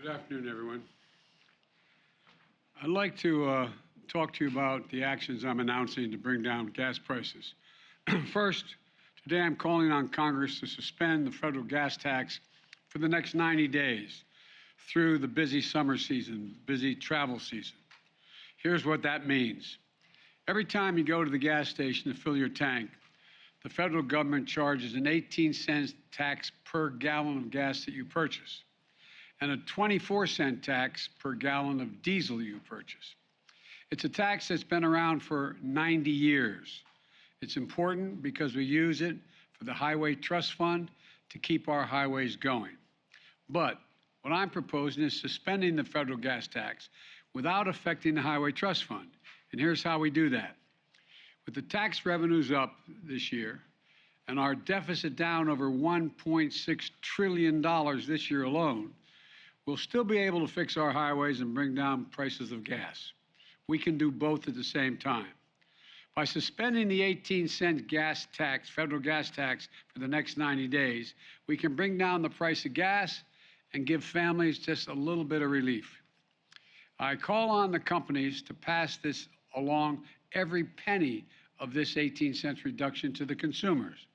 Good afternoon, everyone. I'd like to talk to you about the actions I'm announcing to bring down gas prices. First, today I'm calling on Congress to suspend the federal gas tax for the next 90 days through the busy summer season, busy travel season. Here's what that means. Every time you go to the gas station to fill your tank, the federal government charges an 18-cent tax per gallon of gas that you purchase, and a 24-cent tax per gallon of diesel you purchase. It's a tax that's been around for 90 years. It's important because we use it for the Highway Trust Fund to keep our highways going. But what I'm proposing is suspending the federal gas tax without affecting the Highway Trust Fund. And here's how we do that. With the tax revenues up this year and our deficit down over $1.6 trillion this year alone, we'll still be able to fix our highways and bring down prices of gas. We can do both at the same time. By suspending the 18-cent gas tax, federal gas tax, for the next 90 days, we can bring down the price of gas and give families just a little bit of relief. I call on the companies to pass this along, every penny of this 18-cent reduction, to the consumers.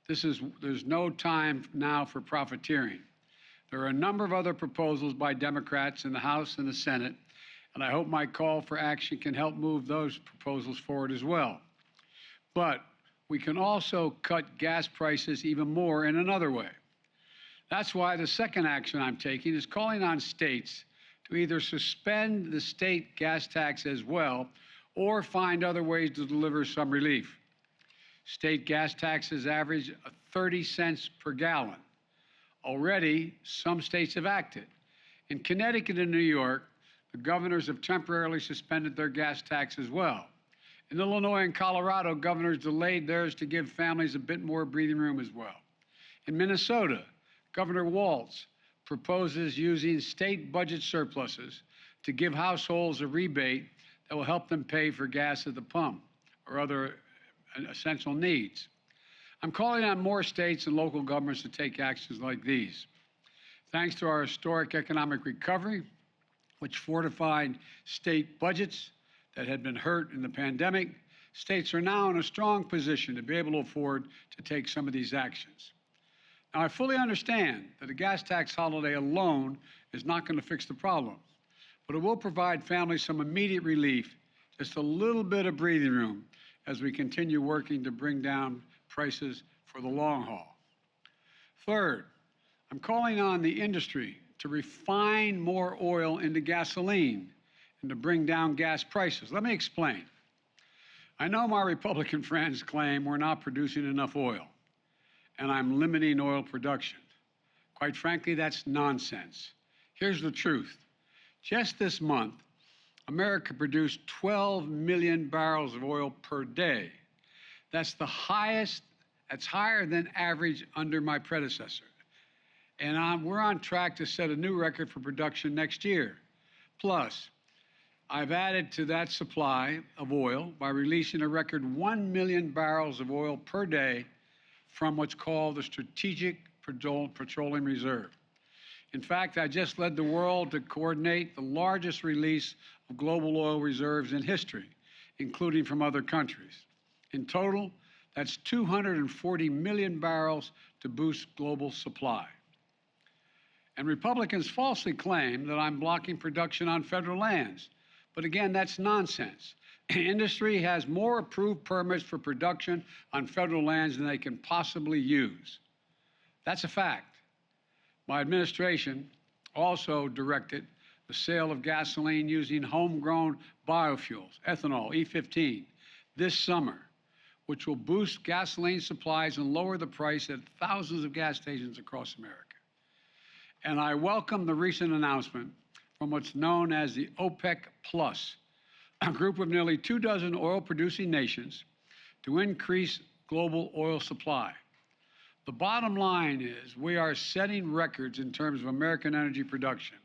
There's no time now for profiteering. There are a number of other proposals by Democrats in the House and the Senate, and I hope my call for action can help move those proposals forward as well. But we can also cut gas prices even more in another way. That's why the second action I'm taking is calling on states to either suspend the state gas tax as well or find other ways to deliver some relief. State gas taxes average 30 cents per gallon. Already, some states have acted. In Connecticut and New York, the governors have temporarily suspended their gas tax as well. In Illinois and Colorado, governors delayed theirs to give families a bit more breathing room as well. In Minnesota, Governor Walz proposes using state budget surpluses to give households a rebate that will help them pay for gas at the pump or other essential needs. I'm calling on more states and local governments to take actions like these. Thanks to our historic economic recovery, which fortified state budgets that had been hurt in the pandemic, states are now in a strong position to be able to afford to take some of these actions. Now, I fully understand that a gas tax holiday alone is not going to fix the problem, but it will provide families some immediate relief, just a little bit of breathing room as we continue working to bring down prices for the long haul. Third, I'm calling on the industry to refine more oil into gasoline and to bring down gas prices. Let me explain. I know my Republican friends claim we're not producing enough oil and I'm limiting oil production. Quite frankly, that's nonsense. Here's the truth. Just this month, America produced 12 million barrels of oil per day. That's the highest, that's higher than average under my predecessor. And we're on track to set a new record for production next year. Plus, I've added to that supply of oil by releasing a record 1 million barrels of oil per day from what's called the Strategic Petroleum Reserve. In fact, I just led the world to coordinate the largest release of global oil reserves in history, including from other countries. In total, that's 240 million barrels to boost global supply. And Republicans falsely claim that I'm blocking production on federal lands. But again, that's nonsense. Industry has more approved permits for production on federal lands than they can possibly use. That's a fact. My administration also directed the sale of gasoline using homegrown biofuels, ethanol, E15, this summer, which will boost gasoline supplies and lower the price at thousands of gas stations across America. And I welcome the recent announcement from what's known as the OPEC Plus, a group of nearly 24 oil-producing nations, to increase global oil supply. The bottom line is we are setting records in terms of American energy production.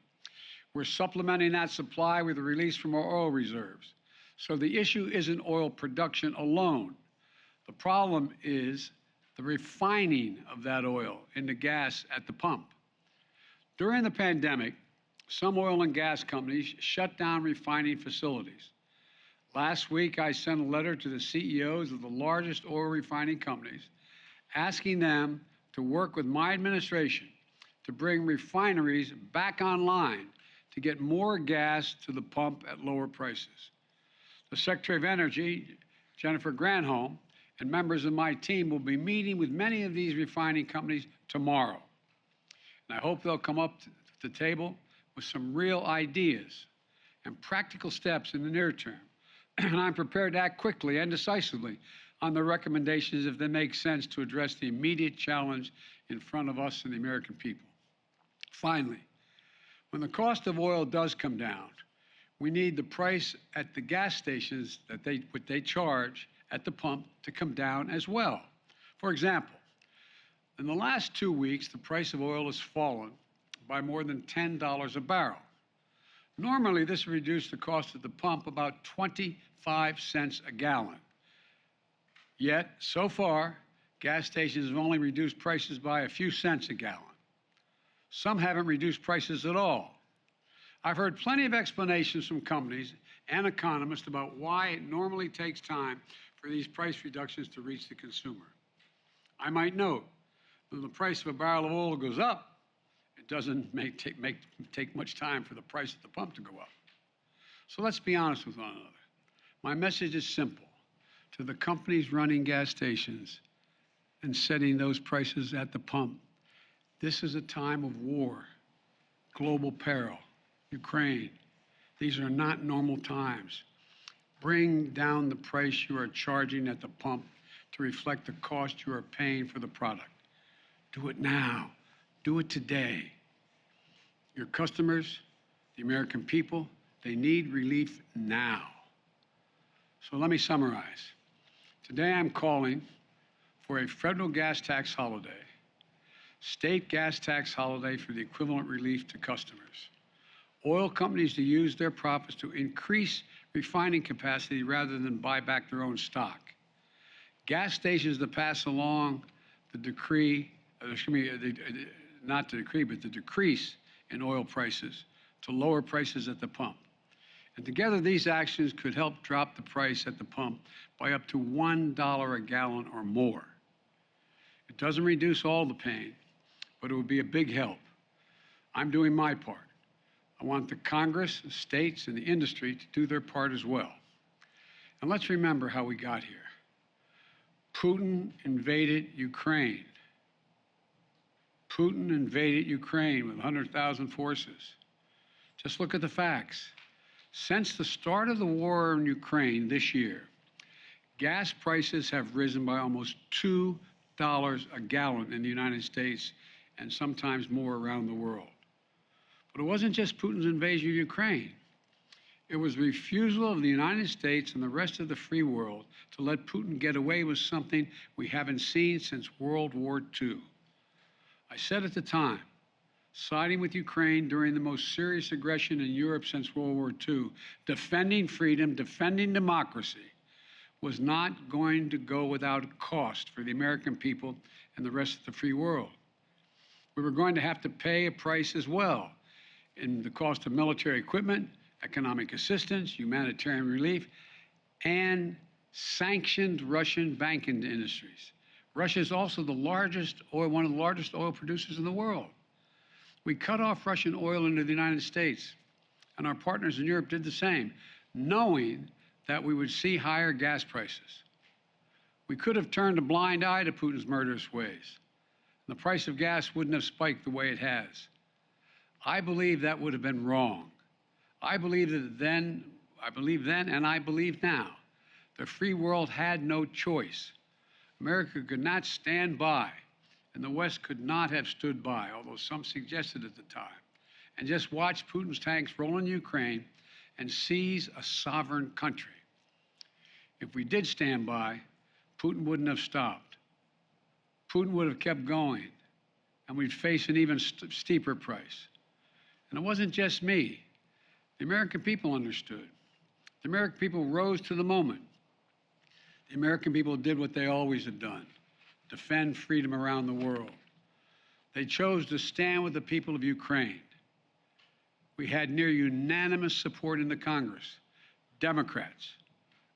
We're supplementing that supply with a release from our oil reserves. So the issue isn't oil production alone. The problem is the refining of that oil into gas at the pump. During the pandemic, some oil and gas companies shut down refining facilities. Last week, I sent a letter to the CEOs of the largest oil refining companies asking them to work with my administration to bring refineries back online to get more gas to the pump at lower prices. The Secretary of Energy, Jennifer Granholm, and members of my team will be meeting with many of these refining companies tomorrow. And I hope they'll come up to the table with some real ideas and practical steps in the near term. And I'm prepared to act quickly and decisively on the recommendations if they make sense to address the immediate challenge in front of us and the American people. Finally, when the cost of oil does come down, we need the price at the gas stations that they charge at the pump to come down as well. For example, in the last 2 weeks, the price of oil has fallen by more than $10 a barrel. Normally, this would reduce the cost at the pump about 25 cents a gallon. Yet, so far, gas stations have only reduced prices by a few cents a gallon. Some haven't reduced prices at all. I've heard plenty of explanations from companies and economists about why it normally takes time for these price reductions to reach the consumer. I might note that when the price of a barrel of oil goes up, it doesn't take much time for the price at the pump to go up. So let's be honest with one another. My message is simple. To the companies running gas stations and setting those prices at the pump, this is a time of war, global peril, Ukraine. These are not normal times. Bring down the price you are charging at the pump to reflect the cost you are paying for the product. Do it now. Do it today. Your customers, the American people, they need relief now. So let me summarize. Today I'm calling for a federal gas tax holiday, state gas tax holiday for the equivalent relief to customers, oil companies to use their profits to increase refining capacity rather than buy back their own stock, gas stations to pass along the decrease in oil prices to lower prices at the pump. And together, these actions could help drop the price at the pump by up to $1 a gallon or more. It doesn't reduce all the pain, but it would be a big help. I'm doing my part. I want the Congress, the states, and the industry to do their part as well. And let's remember how we got here. Putin invaded Ukraine. Putin invaded Ukraine with 100,000 forces. Just look at the facts. Since the start of the war in Ukraine this year, gas prices have risen by almost $2 a gallon in the United States and sometimes more around the world. But it wasn't just Putin's invasion of Ukraine. It was the refusal of the United States and the rest of the free world to let Putin get away with something we haven't seen since World War II. I said at the time, siding with Ukraine during the most serious aggression in Europe since World War II, defending freedom, defending democracy, was not going to go without cost for the American people and the rest of the free world. We were going to have to pay a price as well in the cost of military equipment, economic assistance, humanitarian relief, and sanctioned Russian banking industries. Russia is also one of the largest oil producers in the world. We cut off Russian oil into the United States, and our partners in Europe did the same, knowing that we would see higher gas prices. We could have turned a blind eye to Putin's murderous ways. The price of gas wouldn't have spiked the way it has. I believe that would have been wrong. I believe then, and I believe now, the free world had no choice. America could not stand by, and the West could not have stood by, although some suggested at the time, and just watch Putin's tanks roll in Ukraine and seize a sovereign country. If we did stand by, Putin wouldn't have stopped. Putin would have kept going, and we'd face an even steeper price. And it wasn't just me. The American people understood. The American people rose to the moment. The American people did what they always have done, defend freedom around the world. They chose to stand with the people of Ukraine. We had near unanimous support in the Congress, Democrats,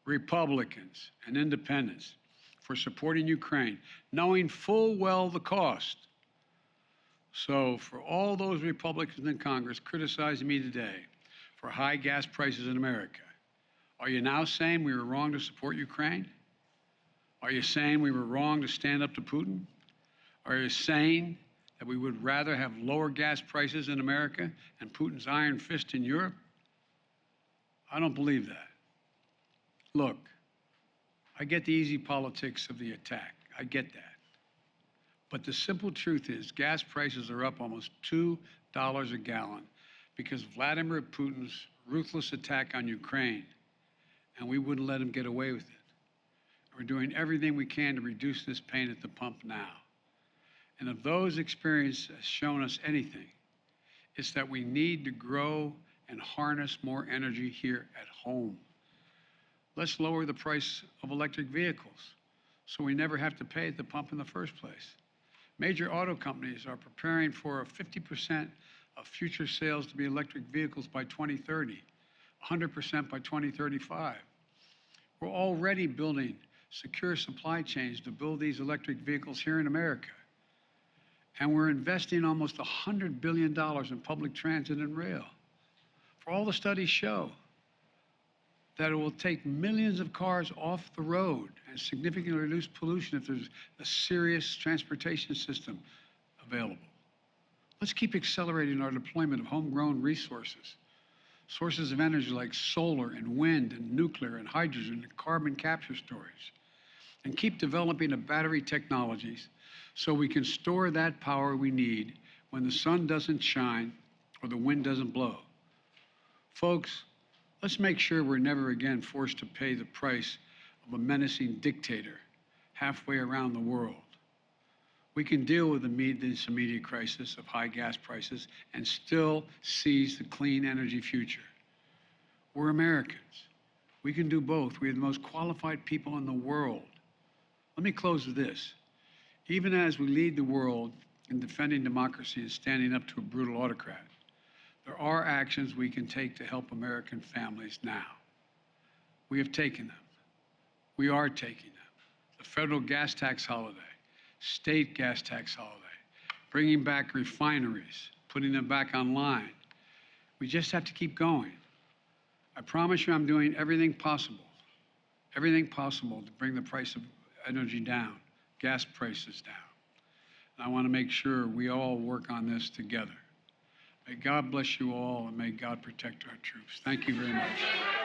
Republicans, and independents, for supporting Ukraine, knowing full well the cost. So for all those Republicans in Congress criticizing me today for high gas prices in America, are you now saying we were wrong to support Ukraine? Are you saying we were wrong to stand up to Putin? Are you saying that we would rather have lower gas prices in America and Putin's iron fist in Europe? I don't believe that. Look, I get the easy politics of the attack. I get that. But the simple truth is gas prices are up almost $2 a gallon because of Vladimir Putin's ruthless attack on Ukraine, and we wouldn't let him get away with it. We're doing everything we can to reduce this pain at the pump now. And if those experiences have shown us anything, it's that we need to grow and harness more energy here at home. Let's lower the price of electric vehicles so we never have to pay at the pump in the first place. Major auto companies are preparing for 50% of future sales to be electric vehicles by 2030, 100% by 2035. We're already building secure supply chains to build these electric vehicles here in America. And we're investing almost $100 billion in public transit and rail. For all the studies show that it will take millions of cars off the road and significantly reduce pollution if there's a serious transportation system available. Let's keep accelerating our deployment of homegrown resources, sources of energy like solar and wind and nuclear and hydrogen and carbon capture storage, and keep developing the battery technologies so we can store that power we need when the sun doesn't shine or the wind doesn't blow. Folks, let's make sure we're never again forced to pay the price of a menacing dictator halfway around the world. We can deal with this immediate crisis of high gas prices and still seize the clean energy future. We're Americans. We can do both. We have the most qualified people in the world. Let me close with this. Even as we lead the world in defending democracy and standing up to a brutal autocrat, there are actions we can take to help American families now. We have taken them. We are taking them. The federal gas tax holiday, state gas tax holiday, bringing back refineries, putting them back online. We just have to keep going. I promise you I'm doing everything possible to bring the price of energy down, gas prices down. And I want to make sure we all work on this together. May God bless you all, and may God protect our troops. Thank you very much.